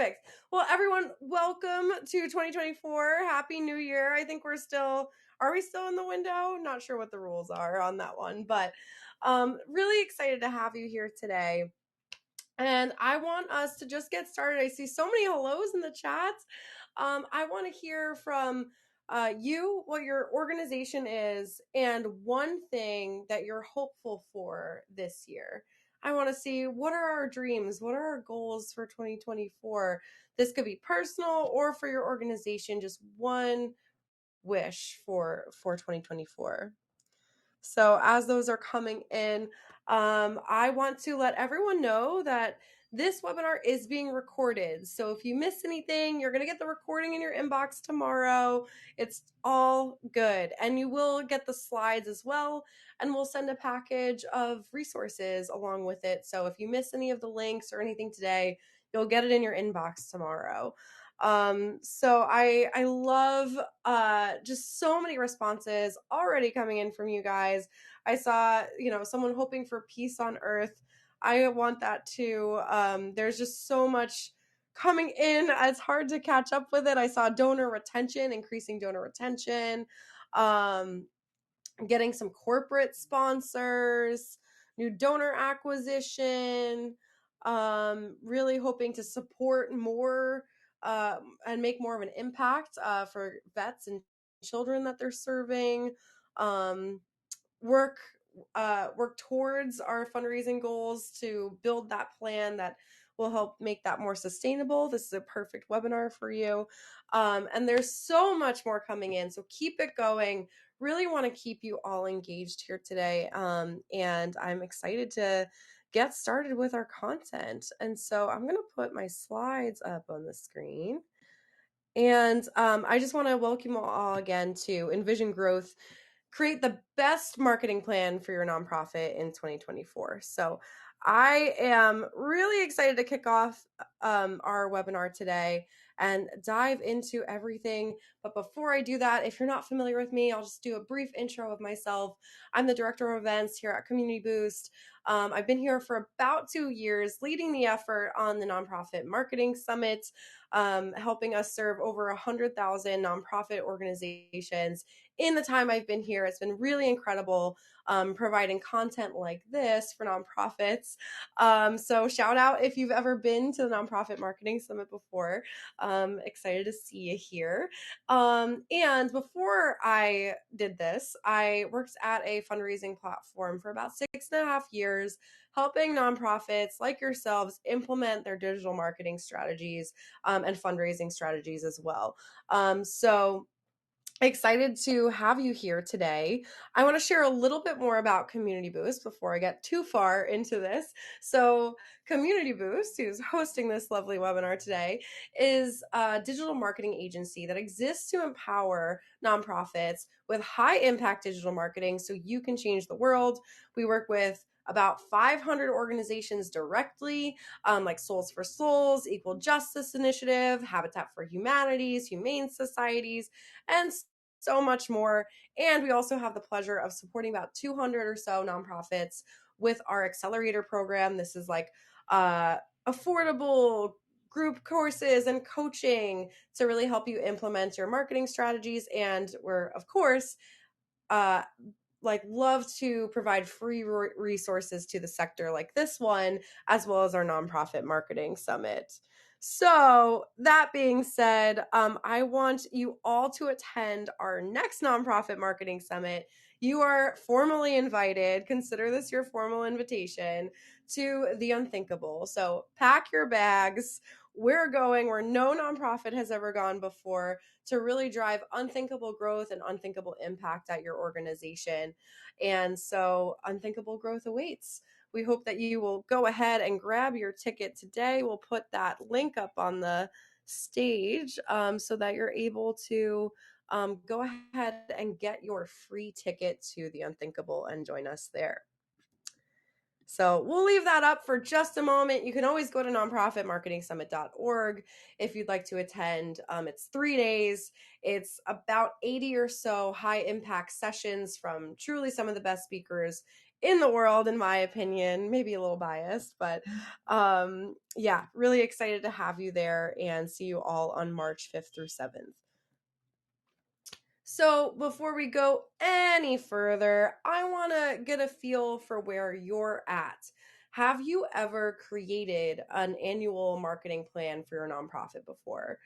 Perfect. Well, everyone, welcome to 2024. Happy New Year. I think are we still in the window? Not sure what the rules are on that one, but really excited to have you here today. And I want us to just get started. I see so many hellos in the chat. I want to hear from you, what your organization is, and one thing that you're hopeful for this year. I want to see what are our dreams, what are our goals for 2024. This could be personal or for your organization, just one wish for 2024. So as those are coming in, I want to let everyone know that this webinar is being recorded. So if you miss anything, you're going to get the recording in your inbox tomorrow. It's all good. And you will get the slides as well. And we'll send a package of resources along with it. So if you miss any of the links or anything today, you'll get it in your inbox tomorrow. So I love just so many responses already coming in from you guys. I saw, someone hoping for peace on earth. I want that too. There's just so much coming in. It's hard to catch up with it. I saw donor retention, increasing donor retention, getting some corporate sponsors, new donor acquisition, really hoping to support more and make more of an impact for vets and children that they're serving. Work towards our fundraising goals to build that plan that will help make that more sustainable. This is a perfect webinar for you. And there's so much more coming in, so keep it going. Really want to keep you all engaged here today. And I'm excited to get started with our content. And so I'm going to put my slides up on the screen. And I just want to welcome you all again to Envision Growth. Create the best marketing plan for your nonprofit in 2024. So I am really excited to kick off our webinar today and dive into everything. But before I do that, if you're not familiar with me, I'll just do a brief intro of myself. I'm the director of events here at Community Boost. I've been here for about 2 years, leading the effort on the Nonprofit Marketing Summit, helping us serve over 100,000 nonprofit organizations. In the time I've been here, it's been really incredible providing content like this for nonprofits. So shout out if you've ever been to the Nonprofit Marketing Summit before. Excited to see you here. And before I did this, I worked at a fundraising platform for about 6.5 years, helping nonprofits like yourselves implement their digital marketing strategies and fundraising strategies as well. So excited to have you here today. I want to share a little bit more about Community Boost before I get too far into this. So Community Boost, who's hosting this lovely webinar today, is a digital marketing agency that exists to empower nonprofits with high impact digital marketing so you can change the world. We work with about 500 organizations directly, like Souls for Souls, Equal Justice Initiative, Habitat for Humanities, Humane Societies, and so much more. And we also have the pleasure of supporting about 200 or so nonprofits with our accelerator program. This is like affordable group courses and coaching to really help you implement your marketing strategies. And we're, of course, love to provide free resources to the sector like this one, as well as our nonprofit marketing summit. So that being said, I want you all to attend our next nonprofit marketing summit. You are formally invited. Consider this your formal invitation to the unthinkable. So pack your bags. We're going where no nonprofit has ever gone before to really drive unthinkable growth and unthinkable impact at your organization. And so unthinkable growth awaits. We hope that you will go ahead and grab your ticket today. We'll put that link up on the stage so that you're able to go ahead and get your free ticket to the unthinkable and join us there. So we'll leave that up for just a moment. You can always go to nonprofitmarketingsummit.org if you'd like to attend. It's 3 days. It's about 80 or so high impact sessions from truly some of the best speakers in the world, in my opinion. Maybe a little biased, but yeah, really excited to have you there and see you all on March 5th through 7th. So before we go any further, I want to get a feel for where you're at. Have you ever created an annual marketing plan for your nonprofit before?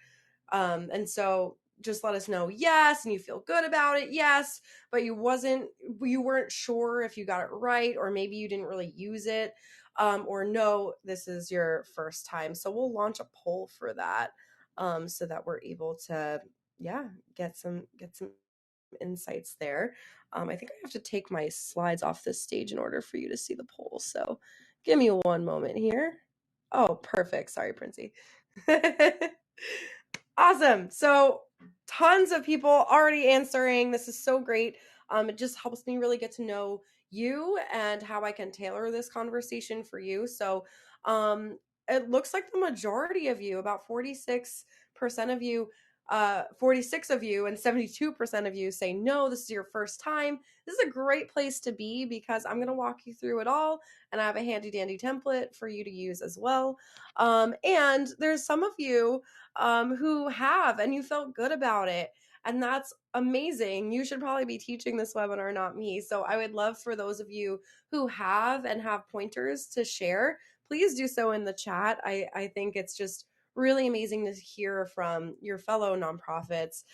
And so just let us know yes, and you feel good about it, yes, but you weren't sure if you got it right, or maybe you didn't really use it, or no, this is your first time. So we'll launch a poll for that, so that we're able to, yeah, get some insights there. I think I have to take my slides off this stage in order for you to see the poll. So give me one moment here. Oh, perfect. Sorry, Princey. Awesome. So tons of people already answering. This is so great. It just helps me really get to know you and how I can tailor this conversation for you. So it looks like the majority of you, about 46% of you, 46 of you and 72% of you say no, this is your first time. This is a great place to be because I'm going to walk you through it all, and I have a handy dandy template for you to use as well. And there's some of you who have, and you felt good about it. And that's amazing. You should probably be teaching this webinar, not me. So I would love for those of you who have and have pointers to share, please do so in the chat. I think it's just really amazing to hear from your fellow nonprofits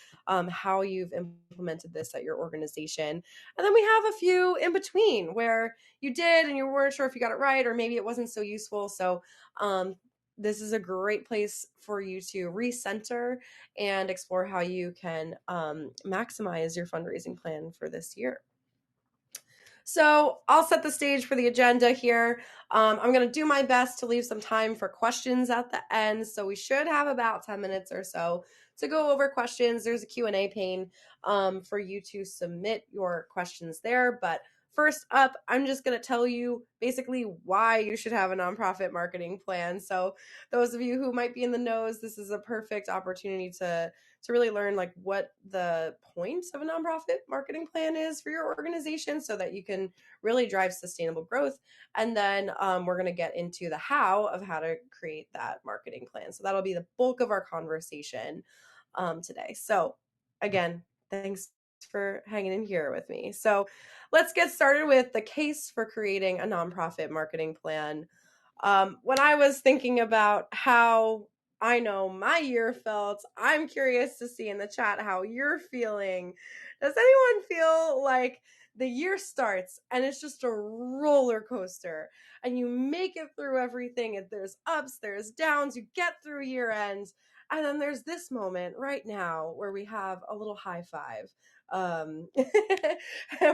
how you've implemented this at your organization. And then we have a few in between where you did and you weren't sure if you got it right, or maybe it wasn't so useful. So this is a great place for you to recenter and explore how you can maximize your fundraising plan for this year. So I'll set the stage for the agenda here. I'm going to do my best to leave some time for questions at the end. So we should have about 10 minutes or so to go over questions. There's a Q&A pane for you to submit your questions there. But first up, I'm just going to tell you basically why you should have a nonprofit marketing plan. So those of you who might be in the knows, this is a perfect opportunity to really learn like what the point of a nonprofit marketing plan is for your organization so that you can really drive sustainable growth. And then we're going to get into the how to create that marketing plan. So that'll be the bulk of our conversation today. So again, thanks for hanging in here with me. So let's get started with the case for creating a nonprofit marketing plan. When I was thinking about how I know my year felt, I'm curious to see in the chat how you're feeling. Does anyone feel like the year starts and it's just a roller coaster and you make it through everything, and there's ups, there's downs, you get through year end, and then there's this moment right now where we have a little high five, and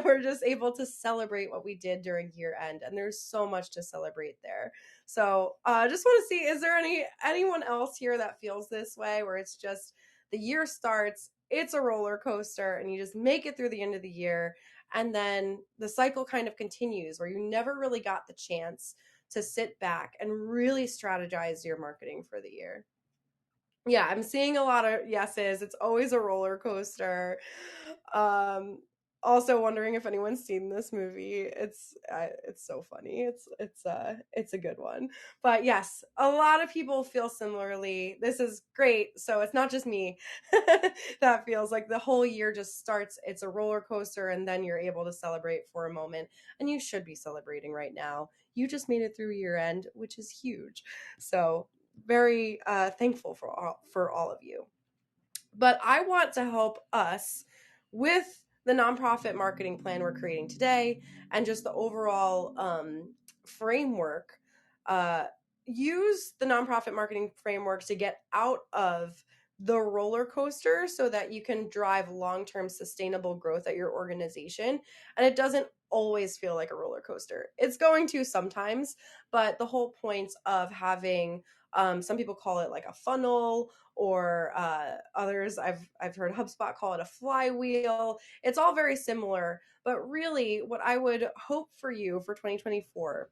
we're just able to celebrate what we did during year end, and there's so much to celebrate there. So just want to see, is there anyone else here that feels this way, where it's just the year starts, it's a roller coaster, and you just make it through the end of the year, and then the cycle kind of continues where you never really got the chance to sit back and really strategize your marketing for the year? Yeah, I'm seeing a lot of yeses. It's always a roller coaster. Also wondering if anyone's seen this movie. It's so funny. It's a good one. But yes, a lot of people feel similarly. This is great. So it's not just me that feels like the whole year just starts. It's a roller coaster, and then you're able to celebrate for a moment, and you should be celebrating right now. You just made it through year end, which is huge. So very thankful for all of you. But I want to help us with the nonprofit marketing plan we're creating today and just the overall framework. Use the nonprofit marketing framework to get out of the roller coaster so that you can drive long-term sustainable growth at your organization. And it doesn't always feel like a roller coaster. It's going to sometimes, but the whole point of having some people call it like a funnel, or others I've heard HubSpot call it a flywheel. It's all very similar, but really what I would hope for you for 2024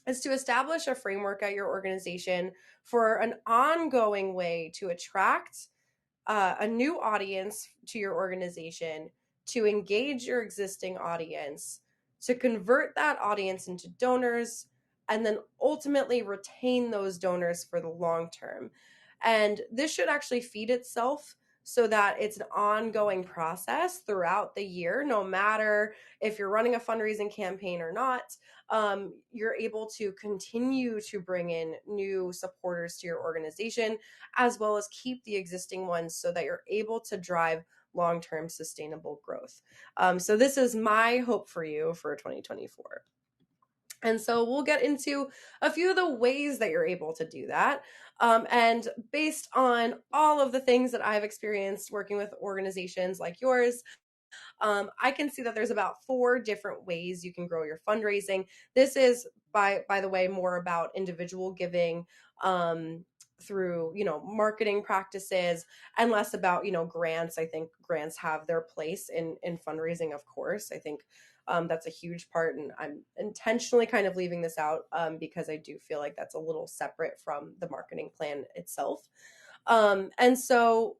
is to establish a framework at your organization for an ongoing way to attract a new audience to your organization, to engage your existing audience, to convert that audience into donors and then ultimately retain those donors for the long term. And this should actually feed itself so that it's an ongoing process throughout the year, no matter if you're running a fundraising campaign or not. You're able to continue to bring in new supporters to your organization, as well as keep the existing ones so that you're able to drive long-term sustainable growth. So this is my hope for you for 2024. And so we'll get into a few of the ways that you're able to do that. And based on all of the things that I've experienced working with organizations like yours, I can see that there's about 4 different ways you can grow your fundraising. This is, by the way, more about individual giving, through marketing practices, and less about grants. I think grants have their place in fundraising, of course. I think that's a huge part, and I'm intentionally kind of leaving this out because I do feel like that's a little separate from the marketing plan itself. And so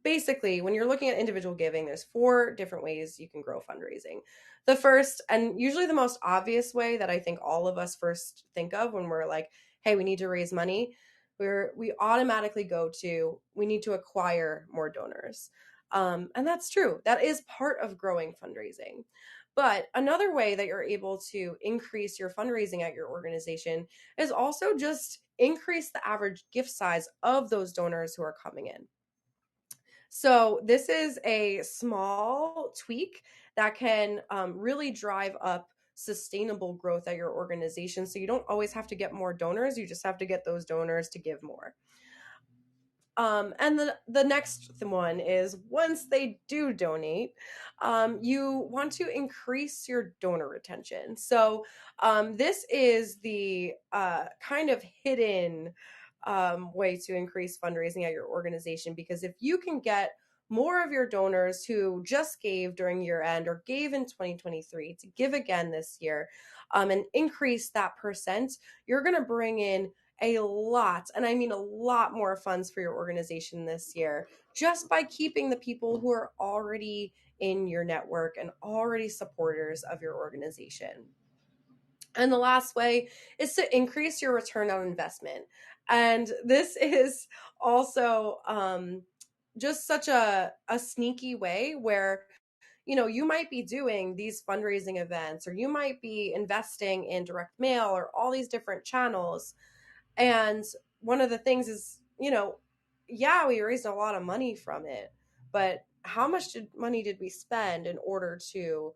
basically, when you're looking at individual giving, there's 4 different ways you can grow fundraising. The first, and usually the most obvious way that I think all of us first think of when we're like, hey, we need to raise money, we automatically go to, we need to acquire more donors. And that's true. That is part of growing fundraising. But another way that you're able to increase your fundraising at your organization is also just increase the average gift size of those donors who are coming in. So this is a small tweak that can really drive up sustainable growth at your organization. So you don't always have to get more donors, you just have to get those donors to give more. And the next one is, once they do donate, you want to increase your donor retention. So this is the kind of hidden way to increase fundraising at your organization, because if you can get more of your donors who just gave during year end or gave in 2023 to give again this year, and increase that percent, you're going to bring in a lot, and I mean a lot more funds for your organization this year, just by keeping the people who are already in your network and already supporters of your organization. And the last way is to increase your return on investment. And this is also just such a sneaky way where you might be doing these fundraising events, or you might be investing in direct mail or all these different channels. And one of the things is, yeah, we raised a lot of money from it, but how much money did we spend in order to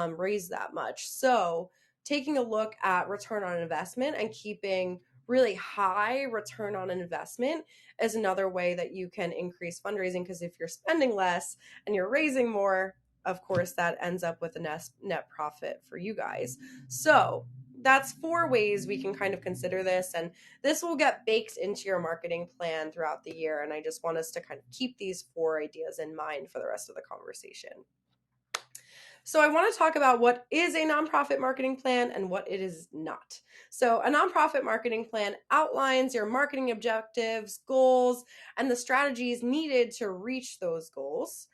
raise that much? So taking a look at return on investment and keeping really high return on investment is another way that you can increase fundraising, because if you're spending less and you're raising more, of course, that ends up with a net profit for you guys. So that's 4 ways we can kind of consider this, and this will get baked into your marketing plan throughout the year. And I just want us to kind of keep these 4 ideas in mind for the rest of the conversation. So I want to talk about what is a nonprofit marketing plan and what it is not. So a nonprofit marketing plan outlines your marketing objectives, goals, and the strategies needed to reach those goals.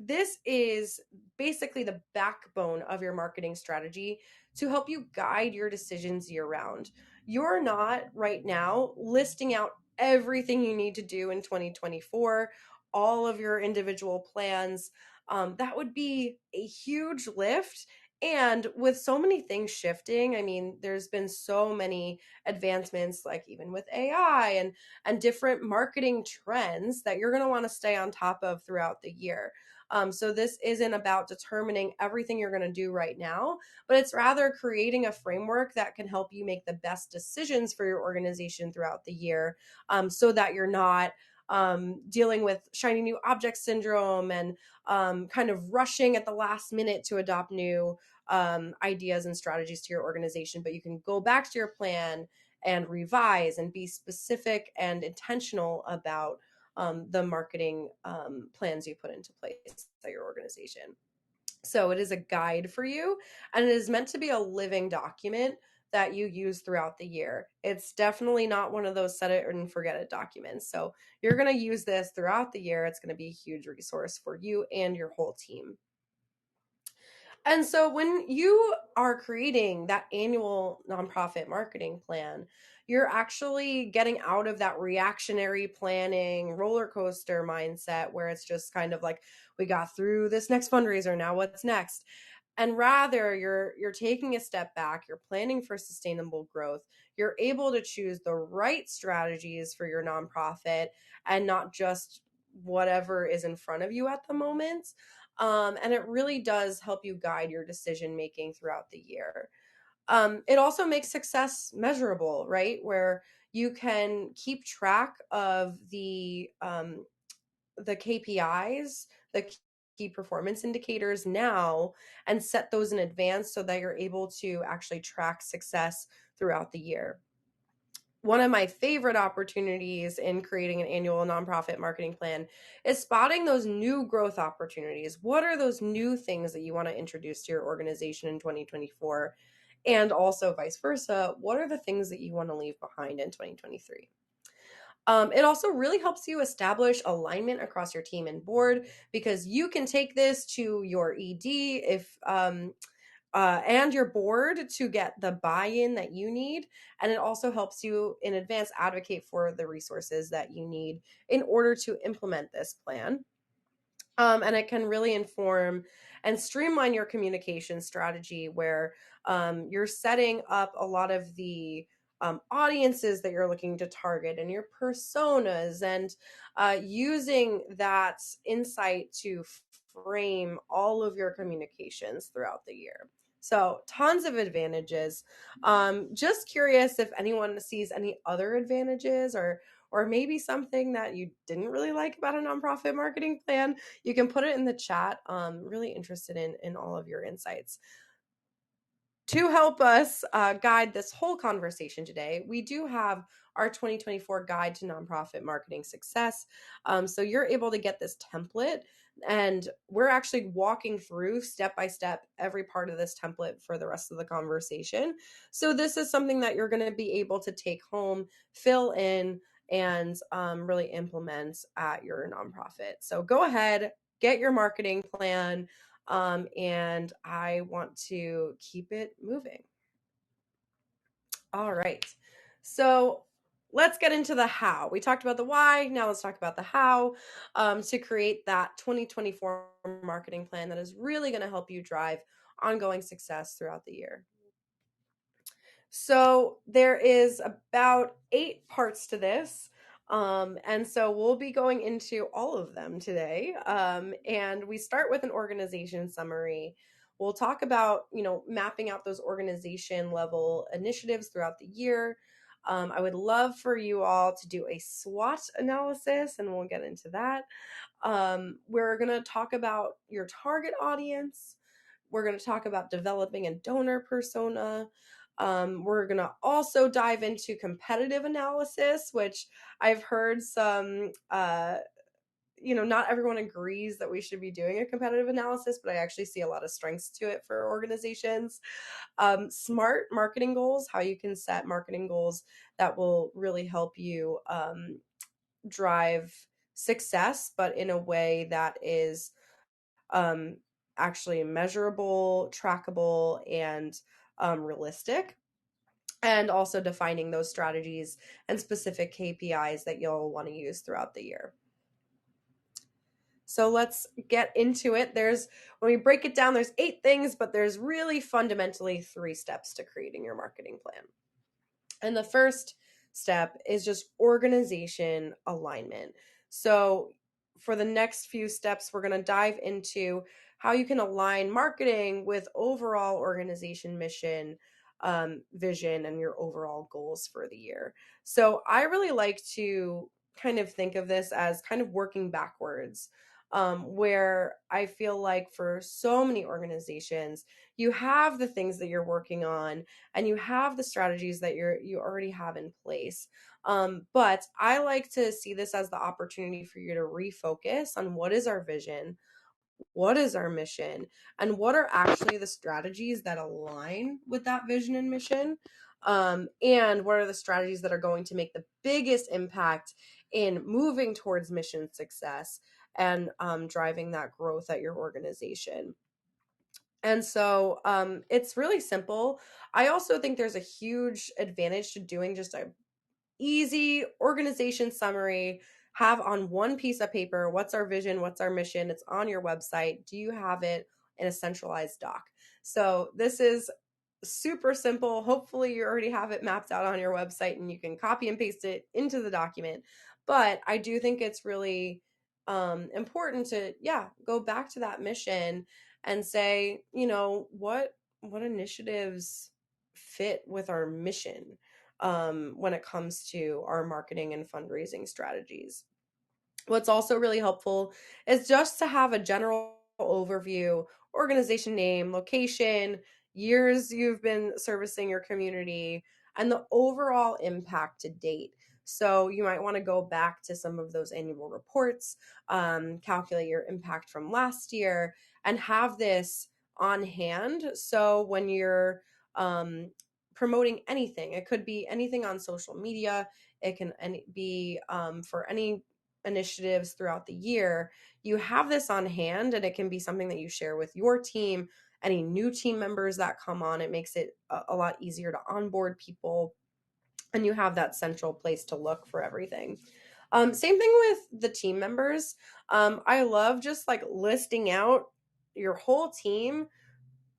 This is basically the backbone of your marketing strategy to help you guide your decisions year round. You're not right now listing out everything you need to do in 2024, all of your individual plans. That would be a huge lift. And with so many things shifting, I mean, there's been so many advancements, like even with AI and different marketing trends that you're going to want to stay on top of throughout the year. So this isn't about determining everything you're going to do right now, but it's rather creating a framework that can help you make the best decisions for your organization throughout the year, so that you're not dealing with shiny new object syndrome and kind of rushing at the last minute to adopt new ideas and strategies to your organization. But you can go back to your plan and revise and be specific and intentional about the marketing plans you put into place at your organization. So it is a guide for you, and it is meant to be a living document that you use throughout the year. It's definitely not one of those set it and forget it documents. So you're going to use this throughout the year. It's going to be a huge resource for you and your whole team. And so when you are creating that annual nonprofit marketing plan, you're actually getting out of that reactionary planning roller coaster mindset where it's just kind of like, we got through this next fundraiser, now what's next? And rather you're taking a step back, you're planning for sustainable growth, you're able to choose the right strategies for your nonprofit and not just whatever is in front of you at the moment. And it really does help you guide your decision making throughout the year. It also makes success measurable, right? Where you can keep track of the KPIs, the key performance indicators now, and set those in advance so that you're able to actually track success throughout the year. One of my favorite opportunities in creating an annual nonprofit marketing plan is spotting those new growth opportunities. What are those new things that you want to introduce to your organization in 2024? And also vice versa, what are the things that you want to leave behind in 2023? It also really helps you establish alignment across your team and board, because you can take this to your ED if and your board to get the buy-in that you need. And it also helps you in advance advocate for the resources that you need in order to implement this plan. And it can really inform and streamline your communication strategy, where you're setting up a lot of the audiences that you're looking to target and your personas, and using that insight to frame all of your communications throughout the year. So, tons of advantages. Just curious if anyone sees any other advantages, or maybe something that you didn't really like about a nonprofit marketing plan. You can put it in the chat. Really interested in all of your insights. To help us guide this whole conversation today, we do have our 2024 Guide to Nonprofit Marketing Success. So you're able to get this template, and we're actually walking through step by step every part of this template for the rest of the conversation. So this is something that you're going to be able to take home, fill in, and really implement at your nonprofit. So go ahead, get your marketing plan, and I want to keep it moving. All right. So let's get into the how. We talked about the why. Now let's talk about the how, to create that 2024 marketing plan that is really going to help you drive ongoing success throughout the year. So there is about 8 parts to this. And so we'll be going into all of them today. And we start with an organization summary. We'll talk about, mapping out those organization level initiatives throughout the year. I would love for you all to do a SWOT analysis, and we'll get into that. We're going to talk about your target audience. We're going to talk about developing a donor persona. We're going to also dive into competitive analysis, which I've heard some, not everyone agrees that we should be doing a competitive analysis, but I actually see a lot of strengths to it for organizations. Smart marketing goals, how you can set marketing goals that will really help you drive success, but in a way that is um, actually measurable, trackable, and realistic. And also defining those strategies and specific KPIs that you'll want to use throughout the year. So let's get into it. When we break it down, there's 8 things, but there's really fundamentally 3 steps to creating your marketing plan. And the first step is just organization alignment. So for the next few steps, we're going to dive into how you can align marketing with overall organization mission, vision, and your overall goals for the year. So I really like to kind of think of this as kind of working backwards, where I feel like for so many organizations, you have the things that you're working on and you have the strategies that you already have in place. But I like to see this as the opportunity for you to refocus on what is our vision, what is our mission, and what are actually the strategies that align with that vision and mission. And what are the strategies that are going to make the biggest impact in moving towards mission success and driving that growth at your organization. And so it's really simple. I also think there's a huge advantage to doing just a easy organization summary. Have on one piece of paper what's our vision, what's our mission. It's on your website. Do you have it in a centralized doc? So this is super simple. Hopefully, you already have it mapped out on your website and you can copy and paste it into the document. But I do think it's really important to, yeah, go back to that mission and say, what initiatives fit with our mission when it comes to our marketing and fundraising strategies. What's also really helpful is just to have a general overview, organization name, location, years you've been servicing your community, and the overall impact to date. So you might want to go back to some of those annual reports, calculate your impact from last year, and have this on hand. So when you're promoting anything, it could be anything on social media, it can be for any initiatives throughout the year, you have this on hand and it can be something that you share with your team, any new team members that come on. It makes it a lot easier to onboard people, and you have that central place to look for everything. Same thing with the team members. I love just like listing out your whole team,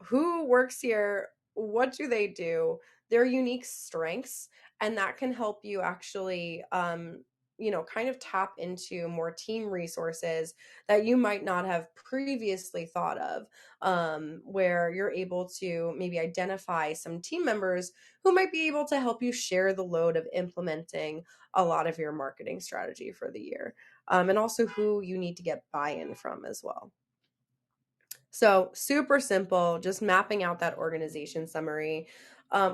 who works here, what do they do, their unique strengths, and that can help you actually kind of tap into more team resources that you might not have previously thought of, where you're able to maybe identify some team members who might be able to help you share the load of implementing a lot of your marketing strategy for the year, and also who you need to get buy-in from as well. So super simple, just mapping out that organization summary.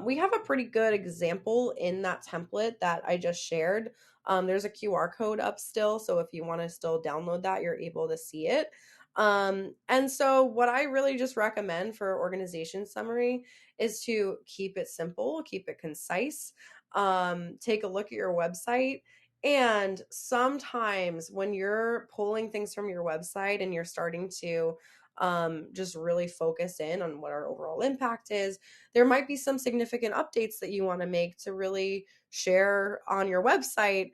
We have a pretty good example in that template that I just shared. There's a QR code up still, so if you want to still download that, you're able to see it. And so what I really just recommend for organization summary is to keep it simple, keep it concise. Take a look at your website. And sometimes when you're pulling things from your website and you're starting to just really focus in on what our overall impact is, there might be some significant updates that you want to make to really share on your website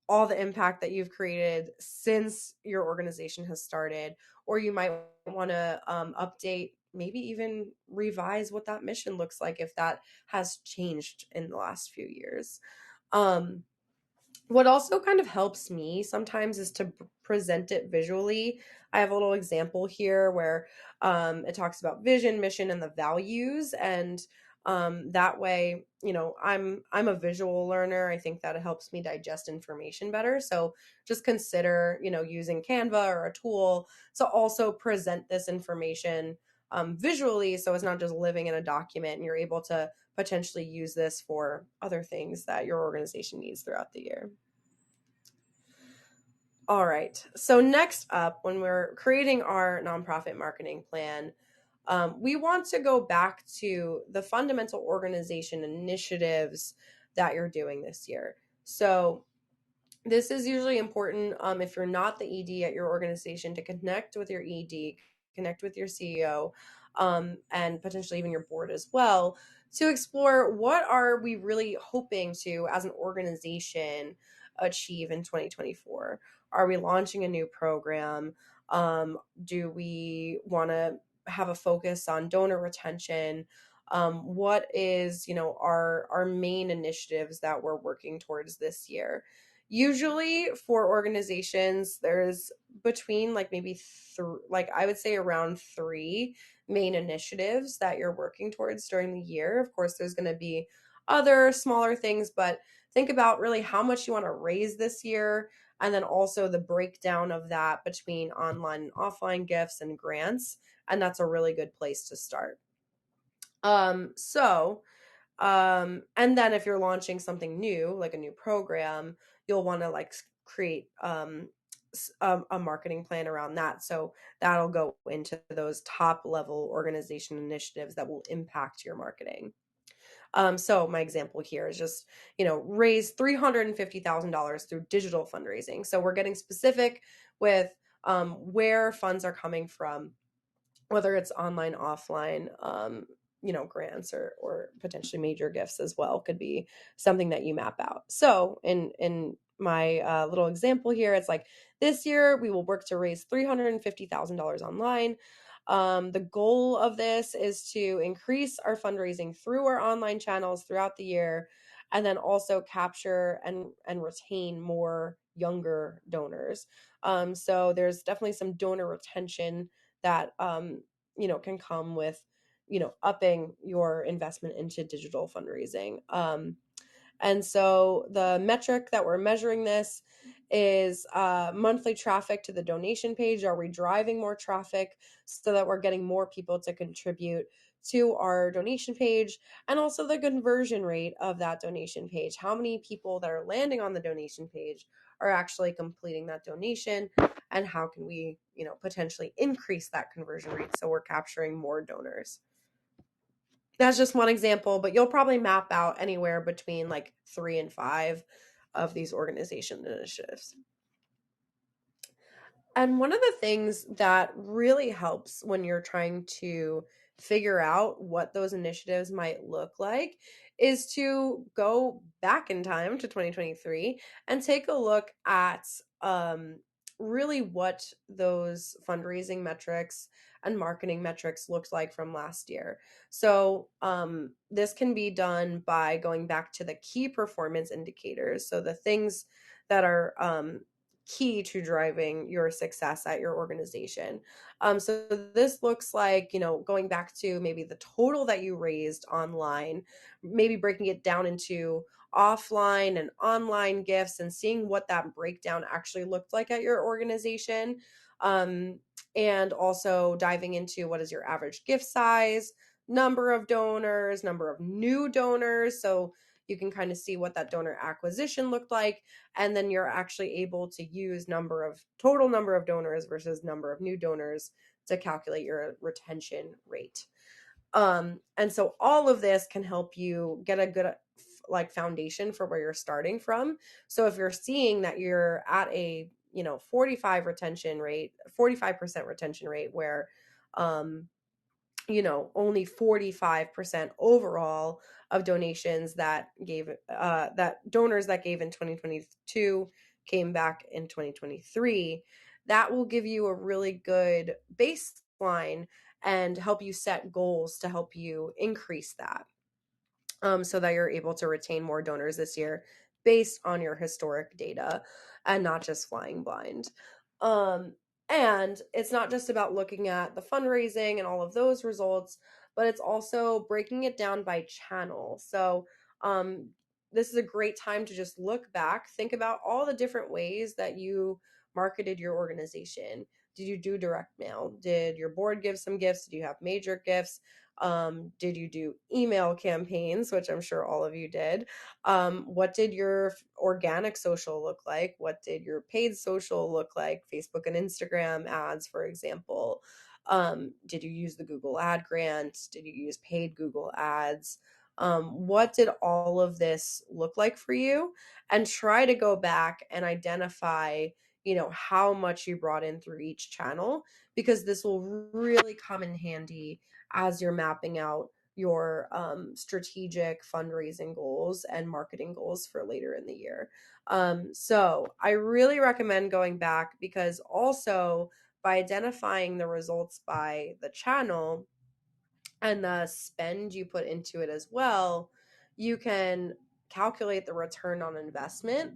all the impact that you've created since your organization has started. Or you might want to update, maybe even revise what that mission looks like if that has changed in the last few years. What also kind of helps me sometimes is to present it visually. I have a little example here where it talks about vision, mission, and the values, and that way, I'm a visual learner. I think that it helps me digest information better. So just consider, using Canva or a tool to also present this information visually, so it's not just living in a document, and you're able to potentially use this for other things that your organization needs throughout the year. All right. So next up, when we're creating our nonprofit marketing plan, we want to go back to the fundamental organization initiatives that you're doing this year. So this is usually important if you're not the ED at your organization, to connect with your ED, connect with your CEO, and potentially even your board as well, to explore what are we really hoping to, as an organization, achieve in 2024. Are we launching a new program? Do we want to have a focus on donor retention? What is, our main initiatives that we're working towards this year? Usually for organizations, there's between like maybe like I would say around 3 main initiatives that you're working towards during the year. Of course, there's going to be other smaller things, but think about really how much you want to raise this year, and then also the breakdown of that between online and offline gifts and grants, and that's a really good place to start. And then if you're launching something new, like a new program, you'll want to like create a marketing plan around that. So that'll go into those top level organization initiatives that will impact your marketing. So my example here is just, raise $350,000 through digital fundraising. So we're getting specific with where funds are coming from. whether it's online, offline, grants or potentially major gifts as well could be something that you map out. So in my little example here, it's like this year we will work to raise $350,000 online. The goal of this is to increase our fundraising through our online channels throughout the year, and then also capture and retain more younger donors. So there's definitely some donor retention that can come with upping your investment into digital fundraising. And so the metric that we're measuring this is monthly traffic to the donation page. Are we driving more traffic so that we're getting more people to contribute to our donation page? And also the conversion rate of that donation page. How many people that are landing on the donation page are actually completing that donation? And how can we, potentially increase that conversion rate so we're capturing more donors? That's just one example, but you'll probably map out anywhere between like 3 and 5 of these organization initiatives. And one of the things that really helps when you're trying to figure out what those initiatives might look like is to go back in time to 2023 and take a look at really what those fundraising metrics and marketing metrics looked like from last year. So this can be done by going back to the key performance indicators. So the things that are key to driving your success at your organization. So this looks like, going back to maybe the total that you raised online, maybe breaking it down into offline and online gifts and seeing what that breakdown actually looked like at your organization. And also diving into what is your average gift size, number of donors, number of new donors. So you can kind of see what that donor acquisition looked like, and then you're actually able to use total number of donors versus number of new donors to calculate your retention rate. And so all of this can help you get a good foundation for where you're starting from. So if you're seeing that you're at a 45% retention rate where only 45% overall of donations that donors that gave in 2022 came back in 2023, that will give you a really good baseline and help you set goals to help you increase that, so that you're able to retain more donors this year based on your historic data and not just flying blind. And it's not just about looking at the fundraising and all of those results, but it's also breaking it down by channel. So this is a great time to just look back, think about all the different ways that you marketed your organization. Did you do direct mail? Did your board give some gifts? Did you have major gifts? Did you do email campaigns, which I'm sure all of you did? What did your organic social look like? What did your paid social look like? Facebook and Instagram ads, for example. Did you use the Google ad grant? Did you use paid Google ads? What did all of this look like for you? And try to go back and identify, how much you brought in through each channel, because this will really come in handy as you're mapping out your strategic fundraising goals and marketing goals for later in the year. So I really recommend going back, because also by identifying the results by the channel and the spend you put into it as well, you can calculate the return on investment.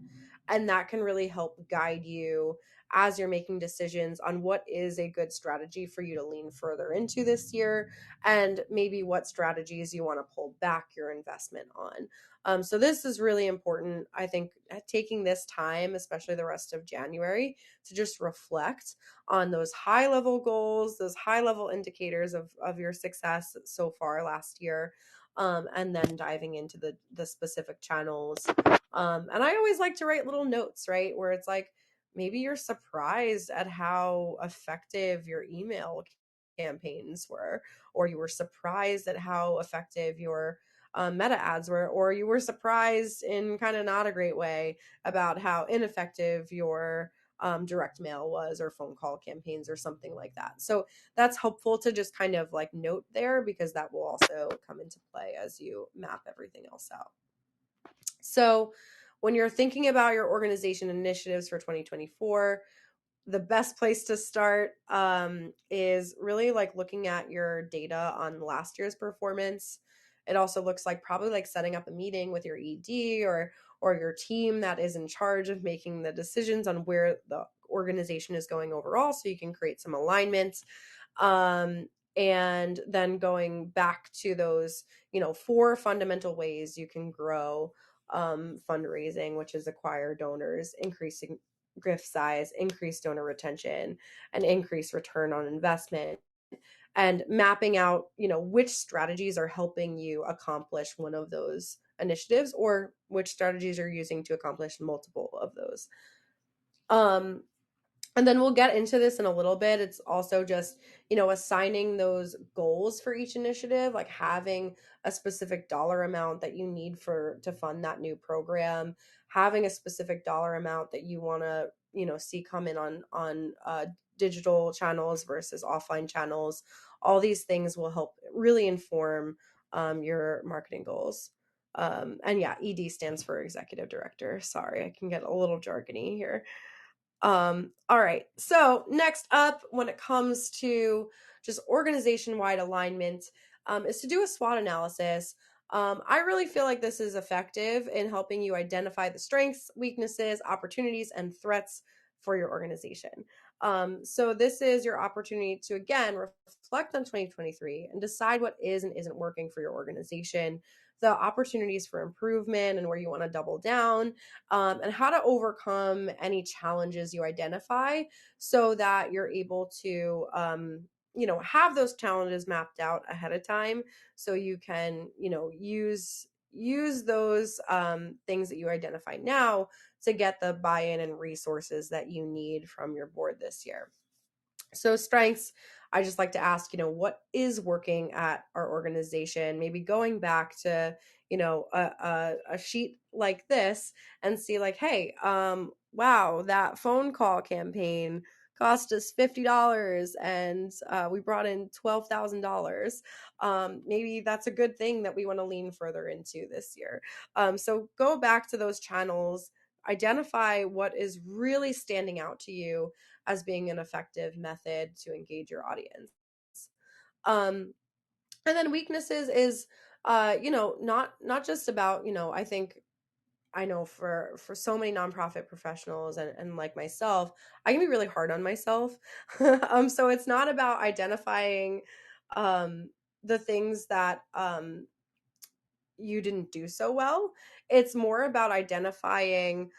And that can really help guide you as you're making decisions on what is a good strategy for you to lean further into this year, and maybe what strategies you want to pull back your investment on. So this is really important. I think taking this time, especially the rest of January, to just reflect on those high level goals, those high level indicators of your success so far last year, and then diving into the specific channels. And I always like to write little notes, right, where it's like, maybe you're surprised at how effective your email campaigns were, or you were surprised at how effective your meta ads were, or you were surprised in kind of not a great way about how ineffective your direct mail was, or phone call campaigns or something like that. So that's helpful to just kind of like note there, because that will also come into play as you map everything else out. So when you're thinking about your organization initiatives for 2024, the best place to start is really like looking at your data on last year's performance. It also looks like probably like setting up a meeting with your ED or your team that is in charge of making the decisions on where the organization is going overall, so you can create some alignment. And then going back to those, 4 fundamental ways you can grow fundraising, which is acquire donors, increasing gift size, increase donor retention, and increase return on investment, and mapping out, which strategies are helping you accomplish one of those initiatives, or which strategies are using to accomplish multiple of those. And then we'll get into this in a little bit. It's also just, assigning those goals for each initiative, like having a specific dollar amount that you need to fund that new program, having a specific dollar amount that you want to, see come in on digital channels versus offline channels. All these things will help really inform your marketing goals. And yeah, ED stands for executive director. Sorry, I can get a little jargony here. All right. So next up, when it comes to just organization-wide alignment, is to do a SWOT analysis. I really feel like this is effective in helping you identify the strengths, weaknesses, opportunities, and threats for your organization. So this is your opportunity to, again, reflect on 2023 and decide what is and isn't working for your organization, the opportunities for improvement and where you want to double down, and how to overcome any challenges you identify, so that you're able to, have those challenges mapped out ahead of time, so you can, use those things that you identify now to get the buy-in and resources that you need from your board this year. So strengths, I just like to ask, what is working at our organization? Maybe going back to, a sheet like this and see like, hey, wow, that phone call campaign cost us $50 and we brought in $12,000. Maybe that's a good thing that we want to lean further into this year. So go back to those channels, identify what is really standing out to you as being an effective method to engage your audience. And then weaknesses is, not just about, I know for so many nonprofit professionals and like myself, I can be really hard on myself. So it's not about identifying the things that you didn't do so well. It's more about identifying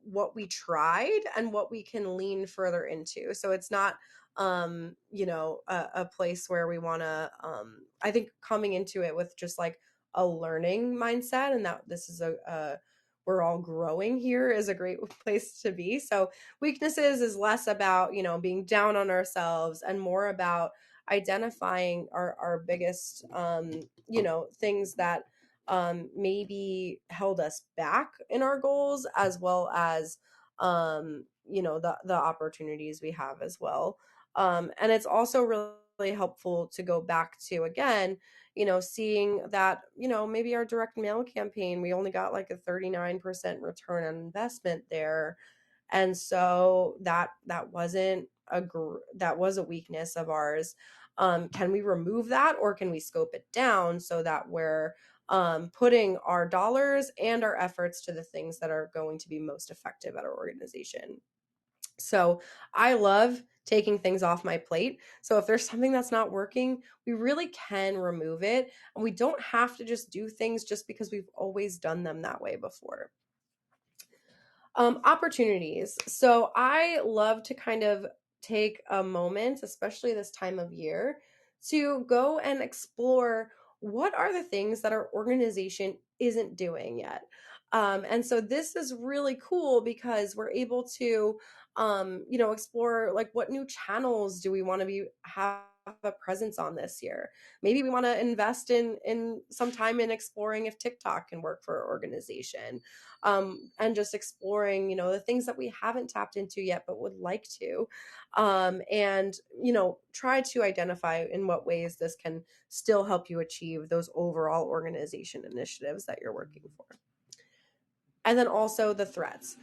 what we tried and what we can lean further into. So it's not, a place where we want to, I think coming into it with just like a learning mindset, and that this is we're all growing here, is a great place to be. So weaknesses is less about, being down on ourselves and more about identifying our biggest, things that maybe held us back in our goals, as well as, the opportunities we have as well. And it's also really helpful to go back to, again, seeing that, maybe our direct mail campaign, we only got like a 39% return on investment there. And so that wasn't that was a weakness of ours. Can we remove that, or can we scope it down so that we're putting our dollars and our efforts to the things that are going to be most effective at our organization? So I love taking things off my plate. So if there's something that's not working, we really can remove it. And we don't have to just do things just because we've always done them that way before. Opportunities. So I love to kind of take a moment, especially this time of year, to go and explore what are the things that our organization isn't doing yet. And so this is really cool because we're able to, explore like what new channels do we want to be have a presence on this year. Maybe we want to invest in some time in exploring if TikTok can work for our organization, and just exploring, the things that we haven't tapped into yet but would like to, and try to identify in what ways this can still help you achieve those overall organization initiatives that you're working for. And then also the threats.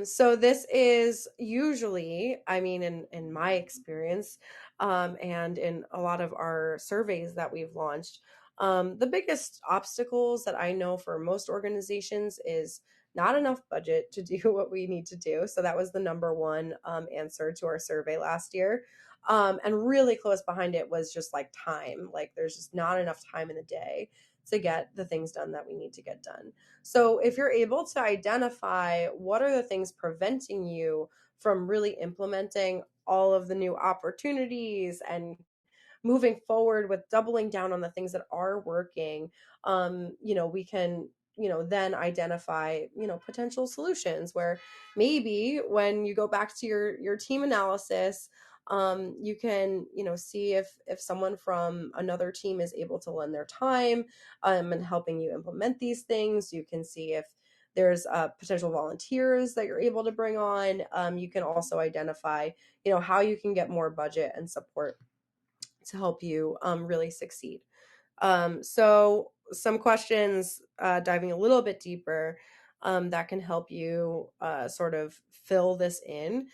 So this is usually, I mean, in my experience, and in a lot of our surveys that we've launched, the biggest obstacles that I know for most organizations is not enough budget to do what we need to do. So that was the number one answer to our survey last year. And really close behind it was just like time. Like there's just not enough time in the day to get the things done that we need to get done. So if you're able to identify what are the things preventing you from really implementing all of the new opportunities and moving forward with doubling down on the things that are working, we can, then identify, potential solutions where maybe when you go back to your team analysis, you can, see if someone from another team is able to lend their time, and helping you implement these things. You can see if there's potential volunteers that you're able to bring on. You can also identify, how you can get more budget and support to help you really succeed. So some questions, diving a little bit deeper, that can help you sort of fill this in,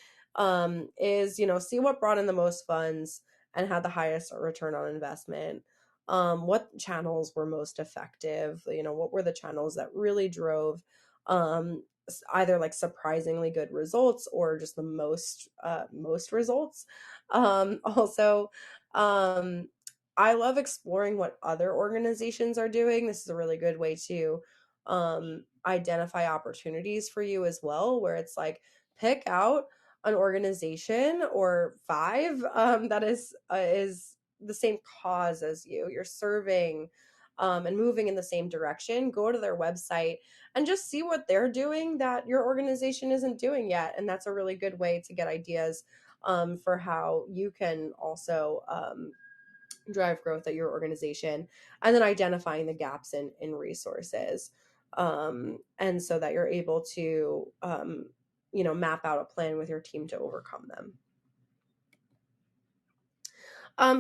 is, see what brought in the most funds and had the highest return on investment. What channels were most effective? What were the channels that really drove either like surprisingly good results or just the most results? Also, um, I love exploring what other organizations are doing. This is a really good way to identify opportunities for you as well, where it's like pick out an organization or five that is the same cause as you. You're serving and moving in the same direction. Go to their website and just see what they're doing that your organization isn't doing yet. And that's a really good way to get ideas for how you can also drive growth at your organization, and then identifying the gaps in resources, and so that you're able to map out a plan with your team to overcome them.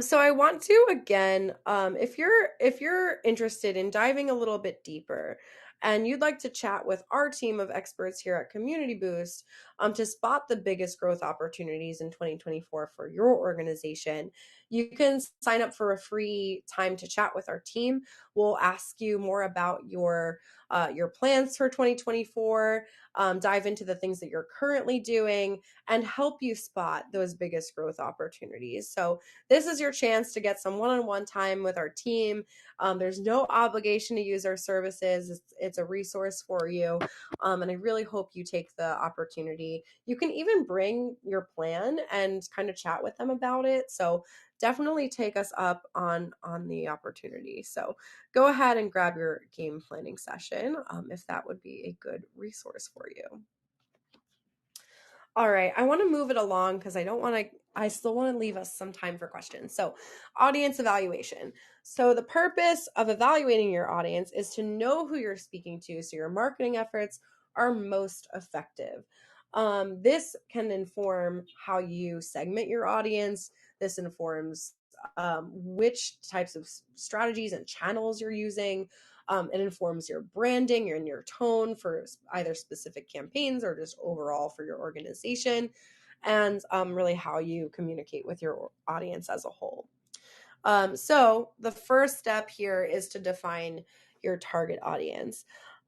So I want to again, if you're interested in diving a little bit deeper and you'd like to chat with our team of experts here at Community Boost, to spot the biggest growth opportunities in 2024 for your organization, you can sign up for a free time to chat with our team. We'll ask you more about your plans for 2024, dive into the things that you're currently doing, and help you spot those biggest growth opportunities. So this is your chance to get some one-on-one time with our team. There's no obligation to use our services. It's a resource for you. And I really hope you take the opportunity. You can even bring your plan and kind of chat with them about it. So definitely take us up on the opportunity. So go ahead and grab your game planning session, if that would be a good resource for you. All right, I want to move it along because I still want to leave us some time for questions. So, audience evaluation. So, the purpose of evaluating your audience is to know who you're speaking to so your marketing efforts are most effective. This can inform how you segment your audience. This informs which types of strategies and channels you're using. It informs your branding and your tone for either specific campaigns or just overall for your organization, and really how you communicate with your audience as a whole. So the first step here is to define your target audience.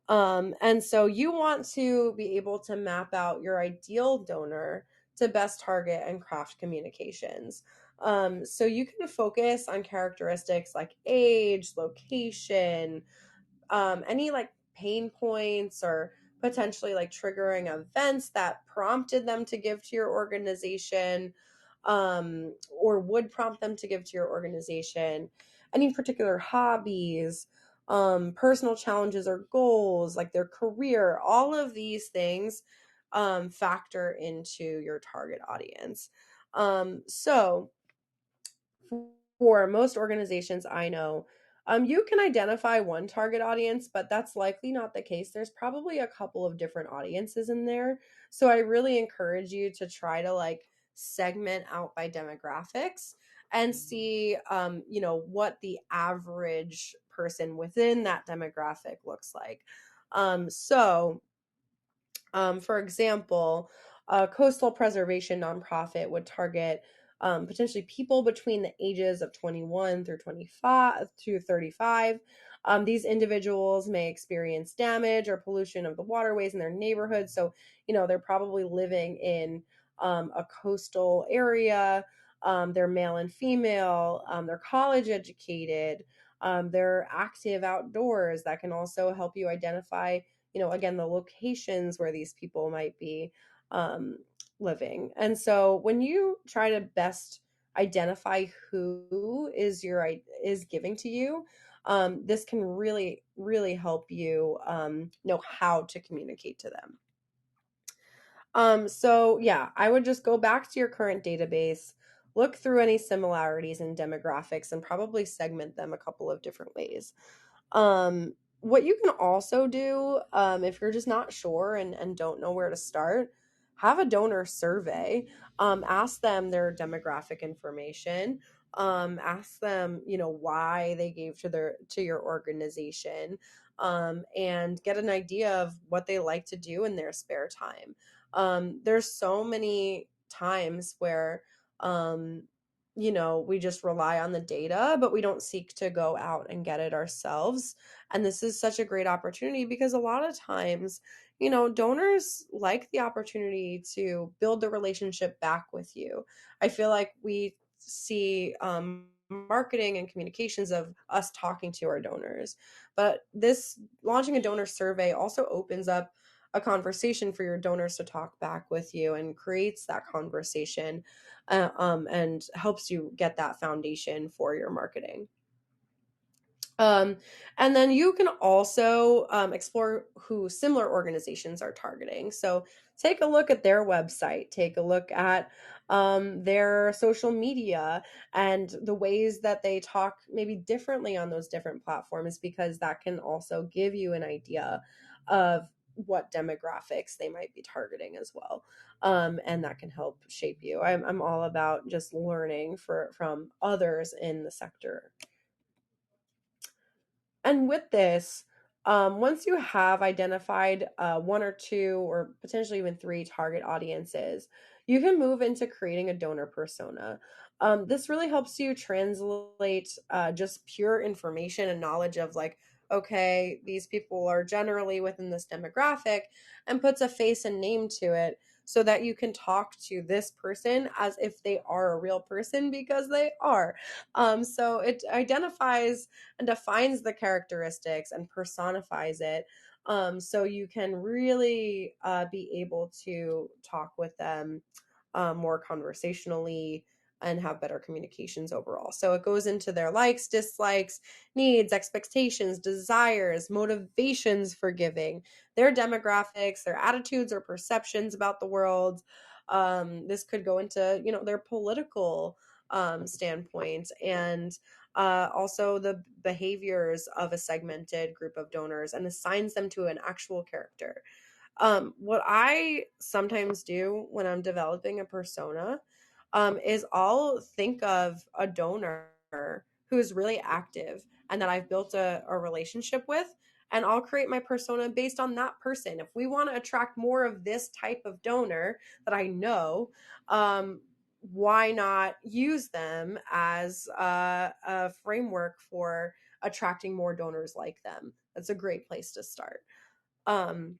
And so you want to be able to map out your ideal donor to best target and craft communications. So you can focus on characteristics like age, location, any like pain points or potentially like triggering events that prompted them to give to your organization, or would prompt them to give to your organization, any particular hobbies, personal challenges or goals, like their career. All of these things factor into your target audience. So for most organizations I know, you can identify one target audience, but that's likely not the case. There's probably a couple of different audiences in there. So I really encourage you to try to like segment out by demographics and see, what the average person within that demographic looks like. So for example, a coastal preservation nonprofit would target potentially people between the ages of 21 through 25 to 35. These individuals may experience damage or pollution of the waterways in their neighborhood. So, they're probably living in a coastal area. They're male and female. They're college educated. They're active outdoors. That can also help you identify again, the locations where these people might be um, living. And so when you try to best identify who is giving to you, this can really, really help you know how to communicate to them. So yeah, I would just go back to your current database, look through any similarities in demographics, and probably segment them a couple of different ways. What you can also do, if you're just not sure and don't know where to start, have a donor survey. Ask them their demographic information. Ask them, why they gave to your organization, and get an idea of what they like to do in their spare time. There's so many times where we just rely on the data, but we don't seek to go out and get it ourselves. And this is such a great opportunity because a lot of times, donors like the opportunity to build the relationship back with you. I feel like we see marketing and communications of us talking to our donors, but this launching a donor survey also opens up a conversation for your donors to talk back with you and creates that conversation, and helps you get that foundation for your marketing. Um, and then you can also explore who similar organizations are targeting. So take a look at their website, take a look at their social media and the ways that they talk maybe differently on those different platforms, because that can also give you an idea of what demographics they might be targeting as well. And that can help shape you. I'm all about just learning from others in the sector. And with this, once you have identified one or two or potentially even three target audiences, you can move into creating a donor persona. This really helps you translate just pure information and knowledge of like, okay, these people are generally within this demographic, and puts a face and name to it so that you can talk to this person as if they are a real person, because they are. So it identifies and defines the characteristics and personifies it, so you can really be able to talk with them more conversationally and have better communications overall. So it goes into their likes, dislikes, needs, expectations, desires, motivations for giving, their demographics, their attitudes or perceptions about the world. This could go into, their political standpoint, and also the behaviors of a segmented group of donors, and assigns them to an actual character. What I sometimes do when I'm developing a persona is I'll think of a donor who is really active and that I've built a relationship with, and I'll create my persona based on that person. If we want to attract more of this type of donor that I know, why not use them as a framework for attracting more donors like them? That's a great place to start. Um,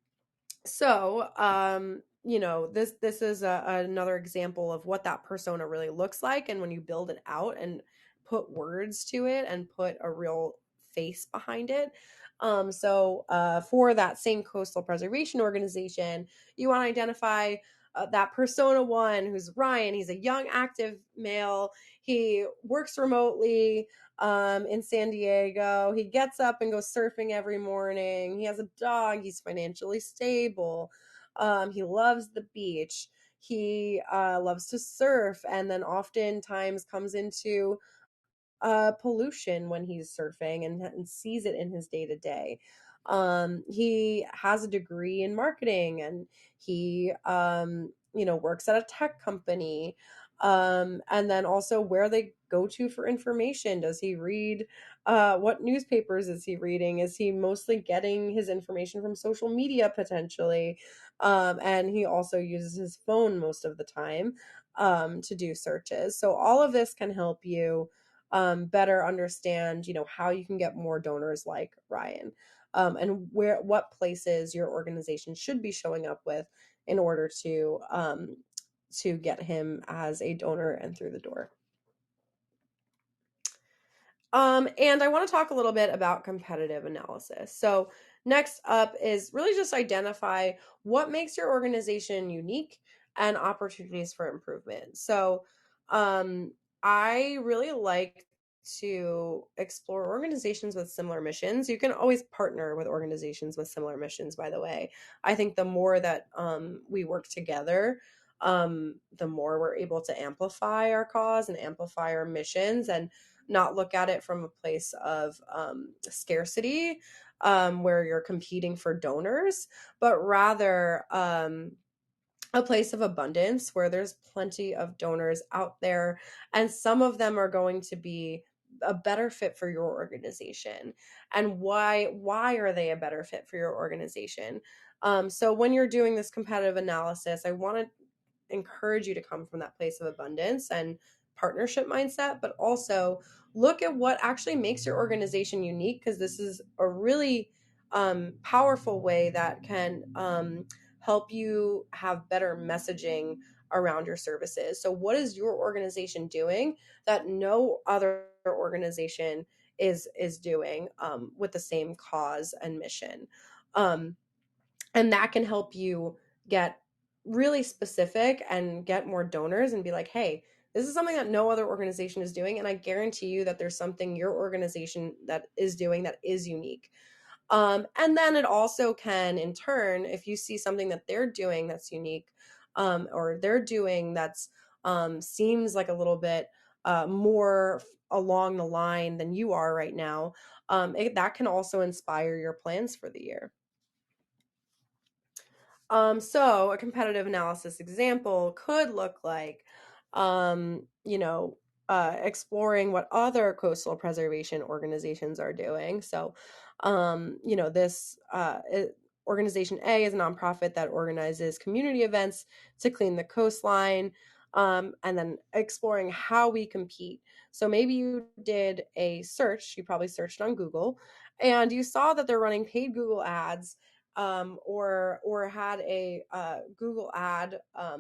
this is another example of what that persona really looks like, and when you build it out and put words to it and put a real face behind it. For that same coastal preservation organization, you want to identify that persona one, who's Ryan. He's a young active male. He works remotely in San Diego. He gets up and goes surfing every morning. He has a dog. He's financially stable. He loves the beach. He loves to surf, and then oftentimes comes into pollution when he's surfing and sees it in his day to day. He has a degree in marketing, and he, works at a tech company. And then also where they go to for information. Does he read? What newspapers is he reading? Is he mostly getting his information from social media potentially? And he also uses his phone most of the time to do searches. So all of this can help you better understand, how you can get more donors like Ryan, and what places your organization should be showing up with in order to get him as a donor and through the door. And I want to talk a little bit about competitive analysis. So, next up is really just identify what makes your organization unique and opportunities for improvement. So, um, I really like to explore organizations with similar missions. You can always partner with organizations with similar missions, by the way. I think the more that we work together, the more we're able to amplify our cause and amplify our missions, and not look at it from a place of scarcity, where you're competing for donors, but rather a place of abundance where there's plenty of donors out there, and some of them are going to be a better fit for your organization. And why are they a better fit for your organization? So when you're doing this competitive analysis, I want to encourage you to come from that place of abundance and partnership mindset, but also look at what actually makes your organization unique, because this is a really powerful way that can help you have better messaging around your services. So, what is your organization doing that no other organization is doing with the same cause and mission? Um, and that can help you get really specific and get more donors and be like, hey, this is something that no other organization is doing. And I guarantee you that there's something your organization that is doing that is unique. And then it also can, in turn, if you see something that they're doing that's unique, or they're doing that's seems like a little bit more along the line than you are right now, that can also inspire your plans for the year. So a competitive analysis example could look like, um, you know, exploring what other coastal preservation organizations are doing. So, this organization A is a nonprofit that organizes community events to clean the coastline, and then exploring how we compete. So maybe you did a search, you probably searched on Google, and you saw that they're running paid Google ads, or had a Google ad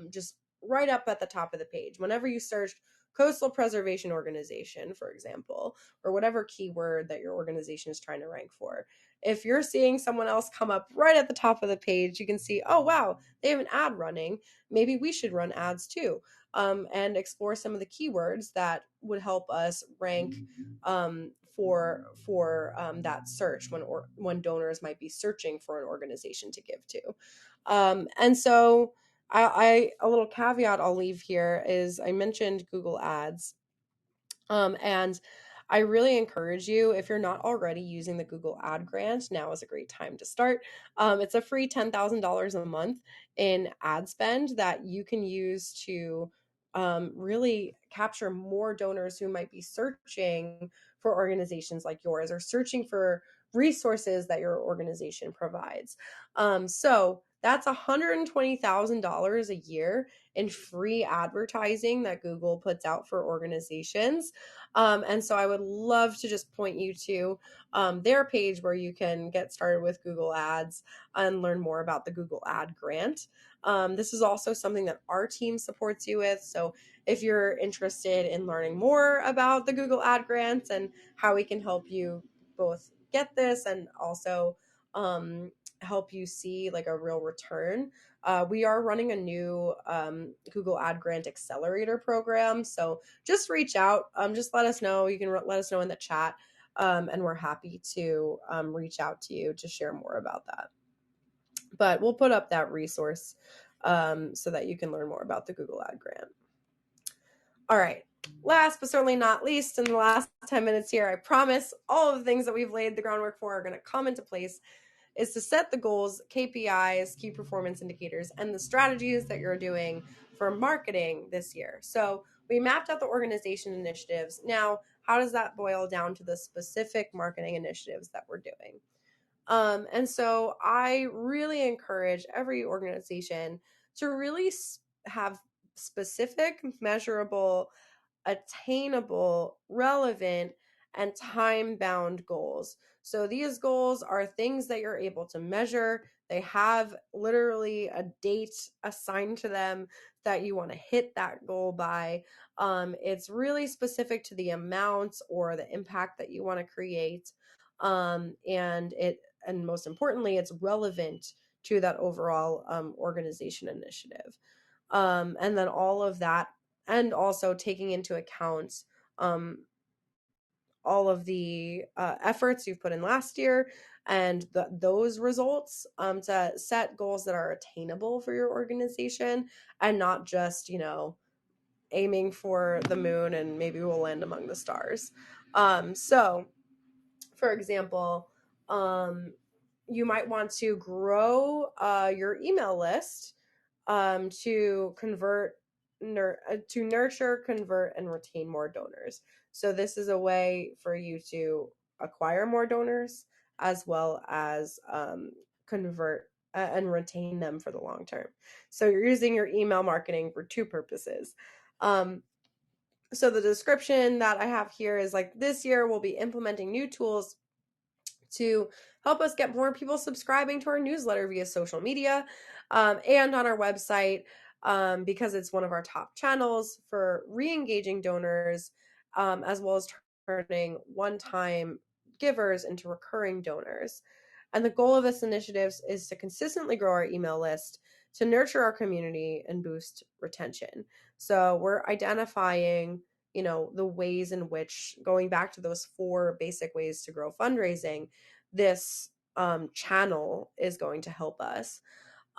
just right up at the top of the page. Whenever you searched coastal preservation organization, for example, or whatever keyword that your organization is trying to rank for, if you're seeing someone else come up right at the top of the page, you can see, oh, wow, they have an ad running. Maybe we should run ads too, and explore some of the keywords that would help us rank for that search when donors might be searching for an organization to give to. And so I a little caveat I'll leave here is I mentioned Google Ads, and I really encourage you, if you're not already using the Google Ad Grant, now is a great time to start. It's a free $10,000 a month in ad spend that you can use to really capture more donors who might be searching for organizations like yours, or searching for resources that your organization provides. So that's $120,000 a year in free advertising that Google puts out for organizations. And so I would love to just point you to their page where you can get started with Google Ads and learn more about the Google Ad Grant. This is also something that our team supports you with. So if you're interested in learning more about the Google Ad Grant and how we can help you both get this and also help you see like a real return, we are running a new Google Ad Grant Accelerator program. So just reach out. Just let us know. You can let us know in the chat, and we're happy to reach out to you to share more about that. But we'll put up that resource so that you can learn more about the Google Ad Grant. All right. Last but certainly not least, in the last 10 minutes here, I promise all of the things that we've laid the groundwork for are going to come into place, is to set the goals, KPIs, key performance indicators, and the strategies that you're doing for marketing this year. So we mapped out the organization initiatives. Now, how does that boil down to the specific marketing initiatives that we're doing? And so I really encourage every organization to really have specific, measurable, attainable, relevant, and time bound goals. So these goals are things that you're able to measure. They have literally a date assigned to them that you want to hit that goal by. It's really specific to the amount or the impact that you want to create. And most importantly, it's relevant to that overall organization initiative. And then all of that, and also taking into account um, all of the efforts you've put in last year and those results, to set goals that are attainable for your organization, and not just, aiming for the moon and maybe we'll land among the stars. So, for example, you might want to grow your email list to to nurture, convert, and retain more donors. So this is a way for you to acquire more donors as well as convert and retain them for the long term. So you're using your email marketing for two purposes. So the description that I have here is like, this year we'll be implementing new tools to help us get more people subscribing to our newsletter via social media and on our website, because it's one of our top channels for re-engaging donors, as well as turning one-time givers into recurring donors. And the goal of this initiative is to consistently grow our email list, to nurture our community, and boost retention. So we're identifying the ways in which, going back to those 4 basic ways to grow fundraising, this channel is going to help us.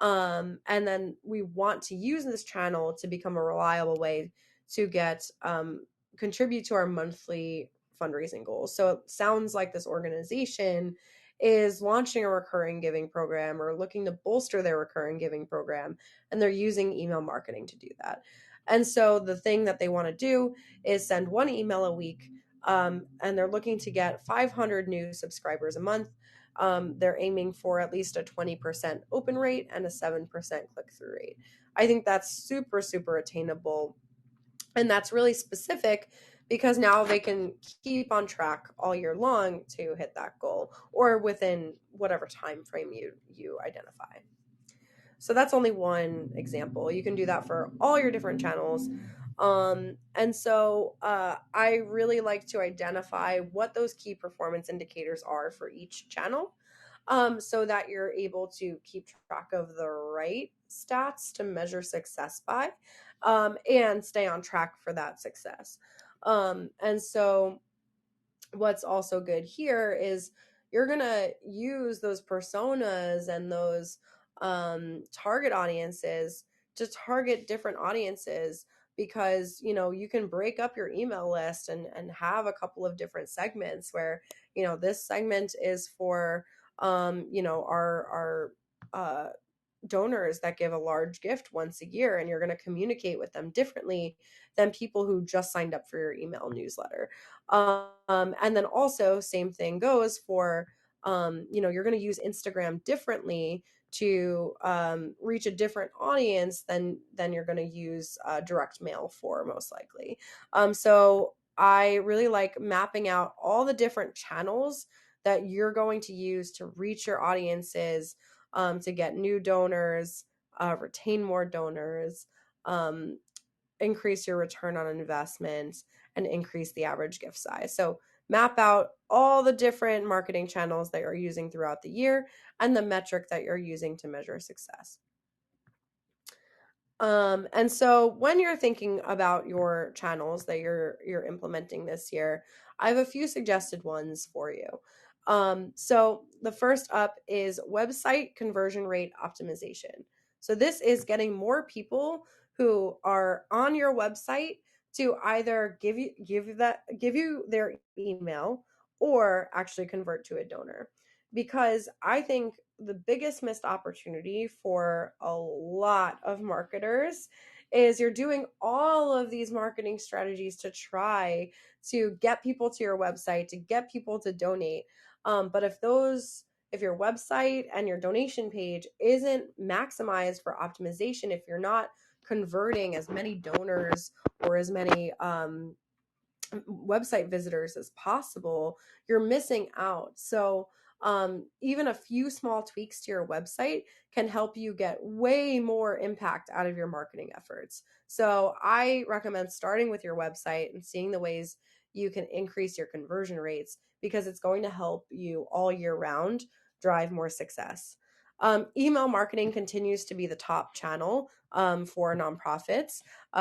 And then we want to use this channel to become a reliable way to contribute to our monthly fundraising goals. So it sounds like this organization is launching a recurring giving program or looking to bolster their recurring giving program, and they're using email marketing to do that. And so the thing that they want to do is send 1 email a week, and they're looking to get 500 new subscribers a month. They're aiming for at least a 20% open rate and a 7% click-through rate. I think that's super, super attainable. And that's really specific because now they can keep on track all year long to hit that goal, or within whatever time frame you identify. So that's only one example. You can do that for all your different channels. And so I really like to identify what those key performance indicators are for each channel, so that you're able to keep track of the right stats to measure success by, and stay on track for that success. And so what's also good here is you're going to use those personas and those target audiences to target different audiences, because you can break up your email list and have a couple of different segments where this segment is for our donors that give a large gift once a year, and you're going to communicate with them differently than people who just signed up for your email newsletter. And then also, same thing goes for you're going to use Instagram differently to reach a different audience than you're going to use direct mail for, most likely. So I really like mapping out all the different channels that you're going to use to reach your audiences, to get new donors, retain more donors, increase your return on investment, and increase the average gift size. So map out all the different marketing channels that you're using throughout the year and the metric that you're using to measure success. And so when you're thinking about your channels that you're implementing this year, I have a few suggested ones for you. So the first up is website conversion rate optimization. So this is getting more people who are on your website to either give you their email or actually convert to a donor. Because I think the biggest missed opportunity for a lot of marketers is you're doing all of these marketing strategies to try to get people to your website, to get people to donate. But if your website and your donation page isn't maximized for optimization, if you're not converting as many donors or as many website visitors as possible, you're missing out. So even a few small tweaks to your website can help you get way more impact out of your marketing efforts. So I recommend starting with your website and seeing the ways you can increase your conversion rates, because it's going to help you all year round drive more success. Email marketing continues to be the top channel for nonprofits,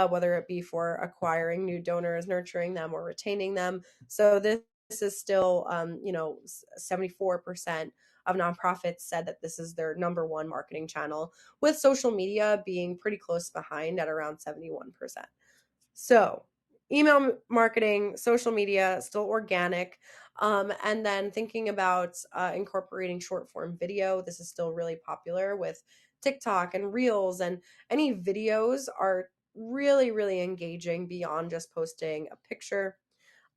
whether it be for acquiring new donors, nurturing them, or retaining them. So this is still, 74% of nonprofits said that this is their number one marketing channel, with social media being pretty close behind at around 71%. So email marketing, social media, still organic. And then thinking about incorporating short form video. This is still really popular with TikTok and Reels, and any videos are really, really engaging beyond just posting a picture.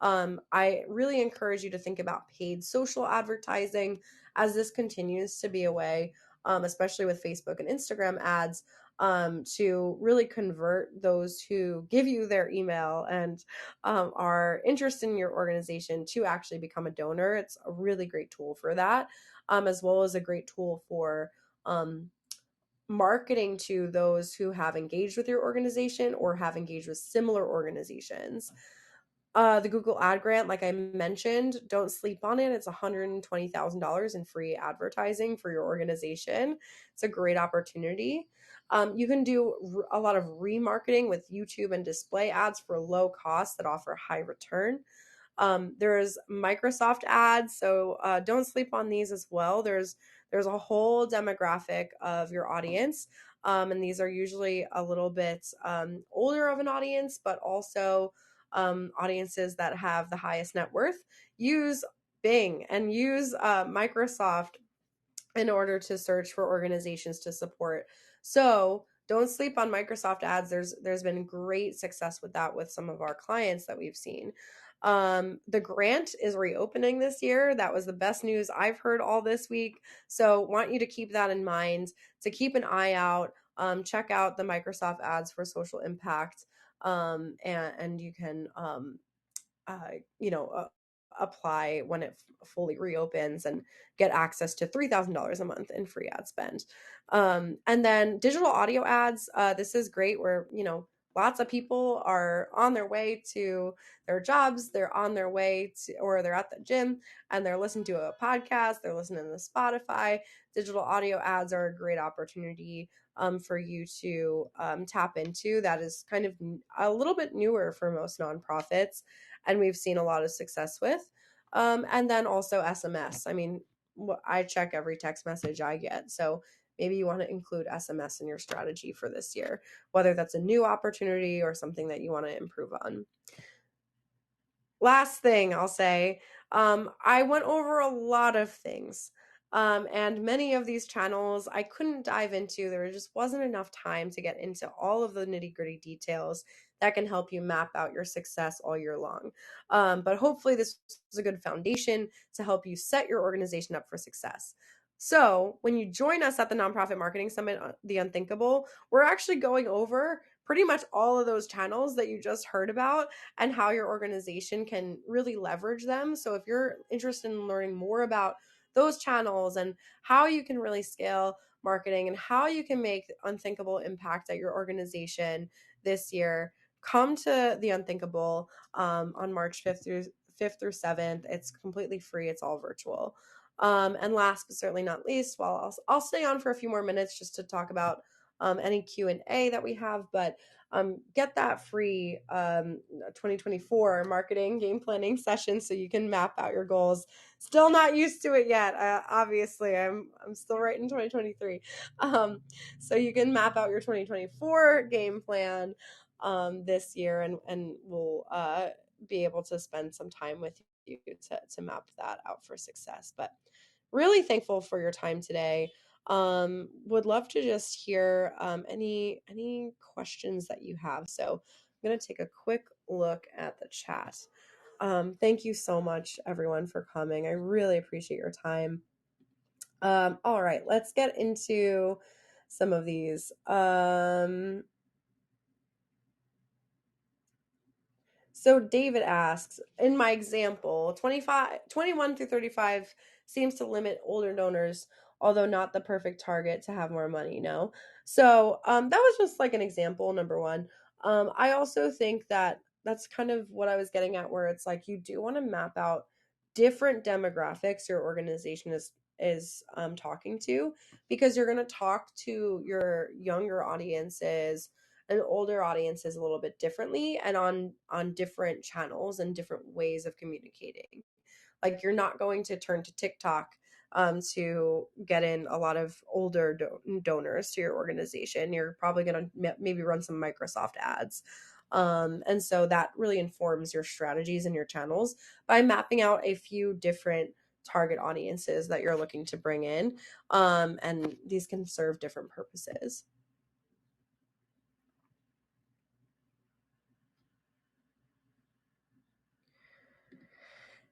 I really encourage you to think about paid social advertising, as this continues to be a way, especially with Facebook and Instagram ads, to really convert those who give you their email and are interested in your organization to actually become a donor. It's a really great tool for that, as well as a great tool for marketing to those who have engaged with your organization or have engaged with similar organizations. The Google ad grant, like I mentioned, don't sleep on it. It's $120,000 in free advertising for your organization. It's a great opportunity. You can do a lot of remarketing with YouTube and display ads for low cost that offer high return. There's Microsoft ads, so don't sleep on these as well. There's a whole demographic of your audience, and these are usually a little bit older of an audience, but also audiences that have the highest net worth. Use Bing and use Microsoft in order to search for organizations to support. So don't sleep on Microsoft ads. There's been great success with that with some of our clients that we've seen. The grant is reopening this year. That was the best news I've heard all this week. So want you to keep that in mind, to keep an eye out. Check out the Microsoft ads for social impact. And you can, uh, you know, uh, apply when it fully reopens and get access to $3,000 a month in free ad spend. And then digital audio ads. This is great where, lots of people are on their way to their jobs, they're on their way to, or they're at the gym and they're listening to a podcast, they're listening to Spotify. Digital audio ads are a great opportunity for you to tap into. That is kind of a little bit newer for most nonprofits, and we've seen a lot of success with. And then also SMS. I mean, I check every text message I get. So maybe you want to include SMS in your strategy for this year, whether that's a new opportunity or something that you want to improve on. Last thing I'll say, I went over a lot of things. And many of these channels I couldn't dive into. There just wasn't enough time to get into all of the nitty gritty details that can help you map out your success all year long. But hopefully, this is a good foundation to help you set your organization up for success. So, when you join us at the Nonprofit Marketing Summit, The Unthinkable, we're actually going over pretty much all of those channels that you just heard about and how your organization can really leverage them. So if you're interested in learning more about those channels and how you can really scale marketing and how you can make unthinkable impact at your organization this year, come to The Unthinkable on March 5th through 7th. It's completely free. It's all virtual. And last but certainly not least, I'll stay on for a few more minutes just to talk about any Q&A that we have, but get that free 2024 marketing game planning session so you can map out your goals. Still not used to it yet. Obviously, I'm still right in 2023. So you can map out your 2024 game plan. this year, and we'll be able to spend some time with you to map that out for success. But really thankful for your time today. Would love to just hear any questions that you have. So I'm going to take a quick look at the chat. Thank you so much, everyone, for coming. I really appreciate your time. All right, let's get into some of these. So David asks, in my example, 21 through 35 seems to limit older donors, although not the perfect target to have more money, no? So that was just like an example, number one. I also think that that's kind of what I was getting at, where it's like you do want to map out different demographics your organization is talking to, because you're going to talk to your younger audiences and older audiences a little bit differently, and on different channels and different ways of communicating. Like you're not going to turn to TikTok to get in a lot of older donors to your organization. You're probably going to maybe run some Microsoft ads. And so that really informs your strategies and your channels by mapping out a few different target audiences that you're looking to bring in. And these can serve different purposes.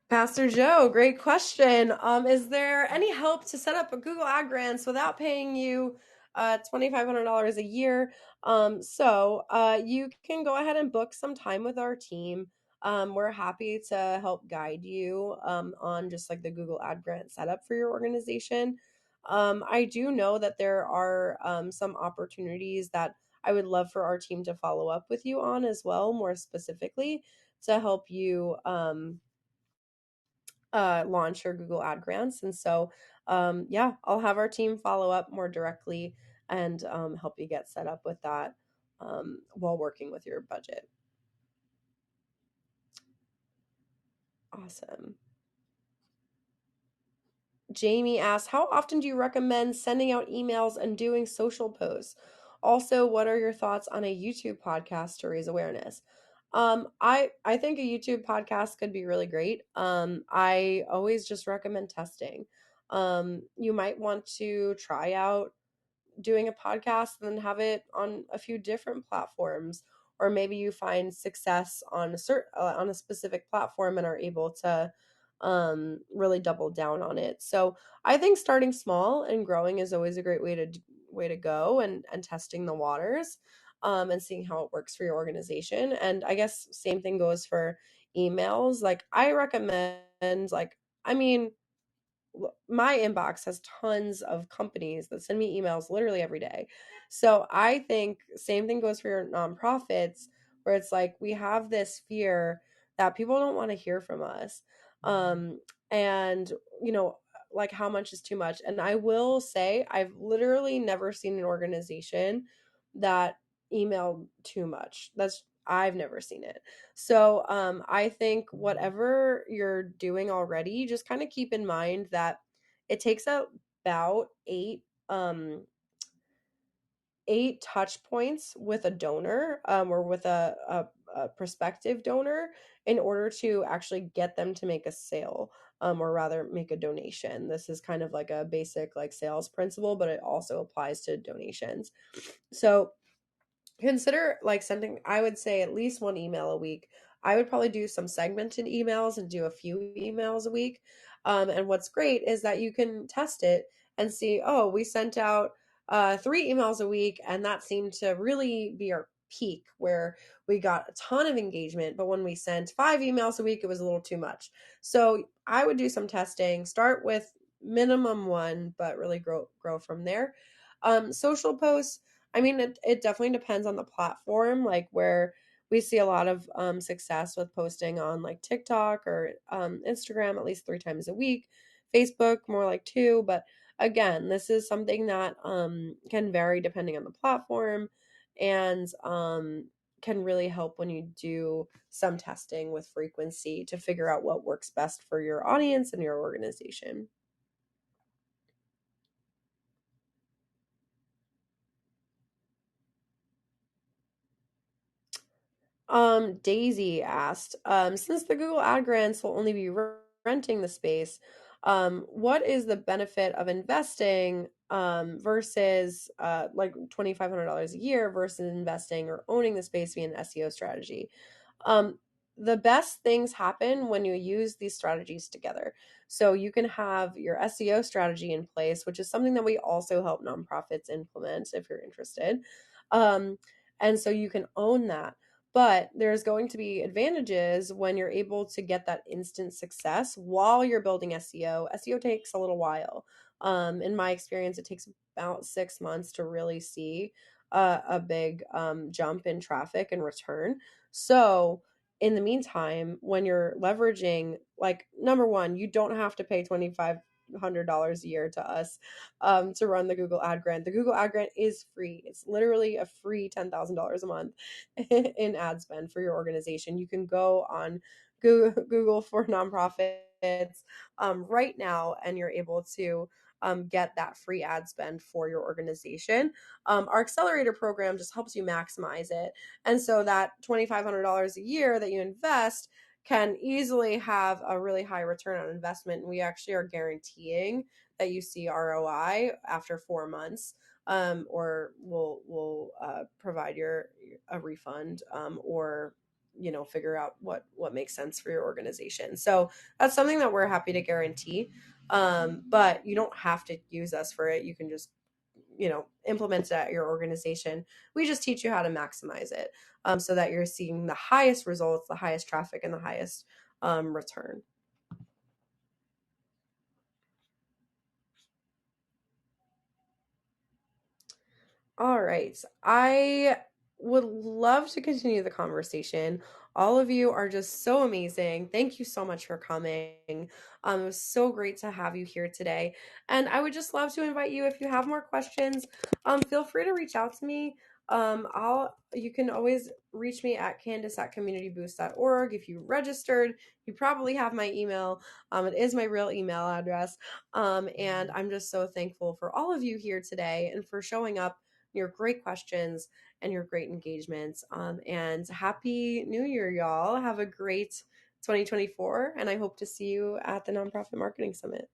Pastor Joe, great question. Is there any help to set up a Google Ad Grants without paying you $2,500 a year? You can go ahead and book some time with our team. We're happy to help guide you on just like the Google Ad Grant setup for your organization. I do know that there are some opportunities that I would love for our team to follow up with you on as well, more specifically to help you launch your Google Ad Grants. And so, yeah, I'll have our team follow up more directly and help you get set up with that while working with your budget. Awesome. Jamie asks, how often do you recommend sending out emails and doing social posts? Also, what are your thoughts on a YouTube podcast to raise awareness? I think a YouTube podcast could be really great. I always just recommend testing. You might want to try out doing a podcast and then have it on a few different platforms, or maybe you find success on on a specific platform and are able to really double down on it. So I think starting small and growing is always a great way to go, and testing the waters and seeing how it works for your organization. And I guess same thing goes for emails. Like I recommend, like, I mean, my inbox has tons of companies that send me emails literally every day. So I think same thing goes for your nonprofits, where it's like we have this fear that people don't want to hear from us. Um, and like how much is too much. And I will say I've literally never seen an organization that emailed too much. I've never seen it. So I think whatever you're doing already, just kind of keep in mind that it takes about eight touch points with a donor or with a prospective donor in order to actually get them to make a sale, or rather make a donation. This is kind of like a basic like sales principle, but it also applies to donations. So consider like sending, I would say, at least one email a week. I would probably do some segmented emails and do a few emails a week. And what's great is that you can test it and see, oh, we sent out 3 emails a week, and that seemed to really be our peak, where we got a ton of engagement. But when we sent 5 emails a week, it was a little too much. So I would do some testing, start with minimum one, but really grow from there. Social posts, I mean, it definitely depends on the platform, like where we see a lot of success with posting on like TikTok or Instagram at least 3 times a week, Facebook more like two. But again, this is something that can vary depending on the platform, and can really help when you do some testing with frequency to figure out what works best for your audience and your organization. Daisy asked, since the Google Ad grants will only be renting the space, what is the benefit of investing versus like $2,500 a year versus investing or owning the space via an SEO strategy? Um, the best things happen when you use these strategies together. So you can have your SEO strategy in place, which is something that we also help nonprofits implement if you're interested. Um, and so you can own that. But there's going to be advantages when you're able to get that instant success while you're building SEO. SEO takes a little while. In my experience, it takes about 6 months to really see a big jump in traffic and return. So, in the meantime, when you're leveraging, like, number one, you don't have to pay $2,500 a year to us to run the Google Ad Grant. The Google Ad Grant is free. It's literally a free $10,000 a month in ad spend for your organization. You can go on Google for nonprofits right now, and you're able to get that free ad spend for your organization. Our accelerator program just helps you maximize it. And so that $2,500 a year that you invest can easily have a really high return on investment. And we actually are guaranteeing that you see ROI after 4 months. Or we'll provide your a refund, or figure out what makes sense for your organization. So that's something that we're happy to guarantee. But you don't have to use us for it. You can just implement it at your organization. We just teach you how to maximize it, so that you're seeing the highest results, the highest traffic, and the highest return. All right. I would love to continue the conversation. All of you are just so amazing. Thank you so much for coming. It was so great to have you here today. And I would just love to invite you, if you have more questions, feel free to reach out to me. You can always reach me at candace@communityboost.org. If you registered, you probably have my email. It is my real email address. And I'm just so thankful for all of you here today and for showing up, your great questions, and your great engagements. And happy New Year, y'all. Have a great 2024. And I hope to see you at the Nonprofit Marketing Summit.